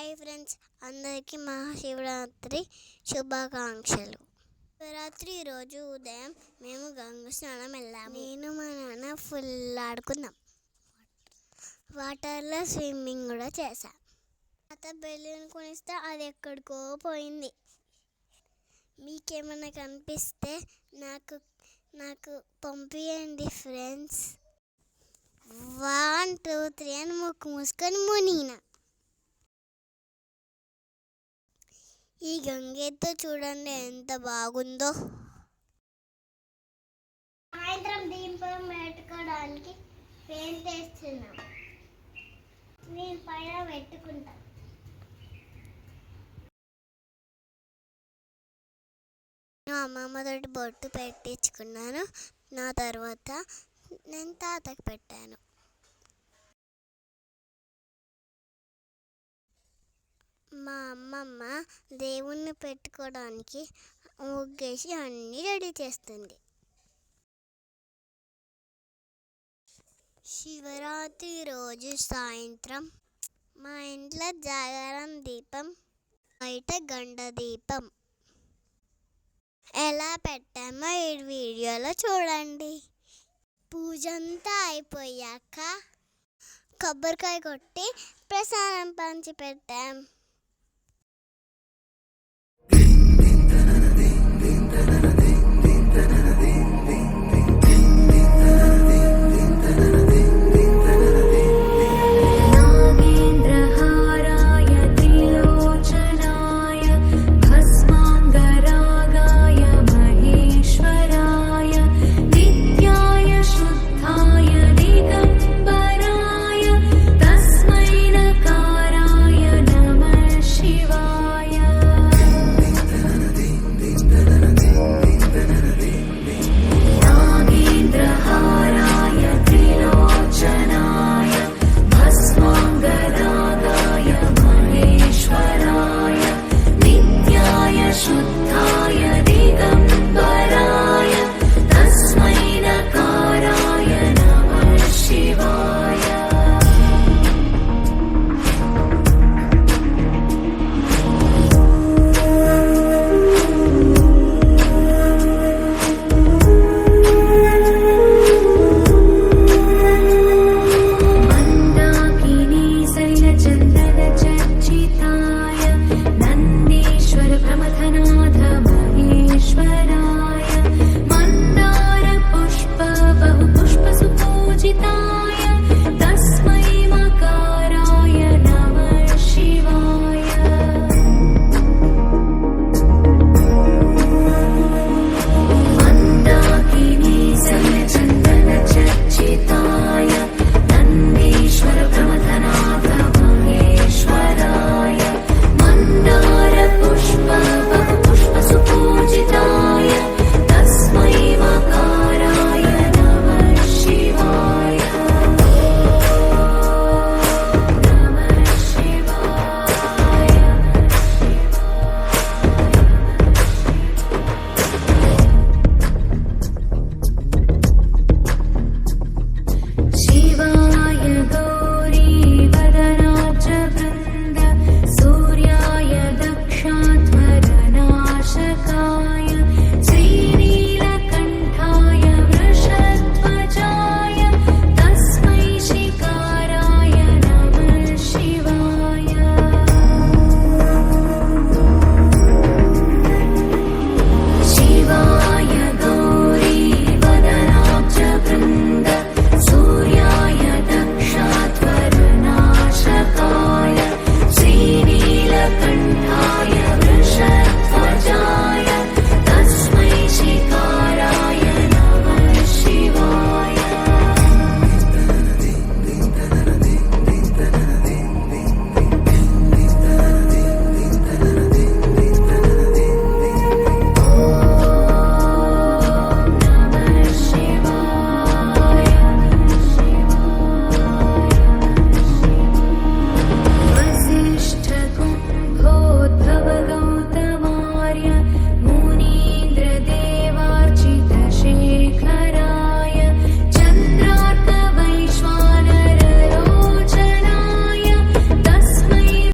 Hi friends, అందరికీ మహాశివరాత్రి శుభాకాంక్షలు. శివరాత్రి రోజు ఉదయం మేము గంగ స్నానం వెళ్ళాము. నేను మా నాన్న ఫుల్ ఆడుకున్నాం. వాటర్లో స్విమ్మింగ్ కూడా చేశాం. తాత బెలూన్ కొనిస్తే అది ఎక్కడికో పోయింది. మీకేమైనా కనిపిస్తే నాకు పంపించండి ఫ్రెండ్స్. 1 2 3 అని ముక్కు మూసుకొని మునిగిన. ఈ గంగేతో చూడండి ఎంత బాగుందో. సాయంత్రం దీపం పెట్టుకోవడానికి పెయింట్ వేస్తున్నాం. నేను పైన పెట్టుకుంటా. అమ్మమ్మతోటి బొట్టు పెట్టించుకున్నాను. నా తర్వాత నేను తాతకి పెట్టాను. మా అమ్మమ్మ దేవుణ్ణి పెట్టుకోవడానికి ముగ్గేసి అన్నీ రెడీ చేస్తుంది. శివరాత్రి రోజు సాయంత్రం మా ఇంట్లో జాగరం దీపం, బయట గండ దీపం ఎలా పెట్టామో ఈ వీడియోలో చూడండి. పూజ అంతా అయిపోయాక కొబ్బరికాయ కొట్టి ప్రసాదం పంచి పెట్టాం.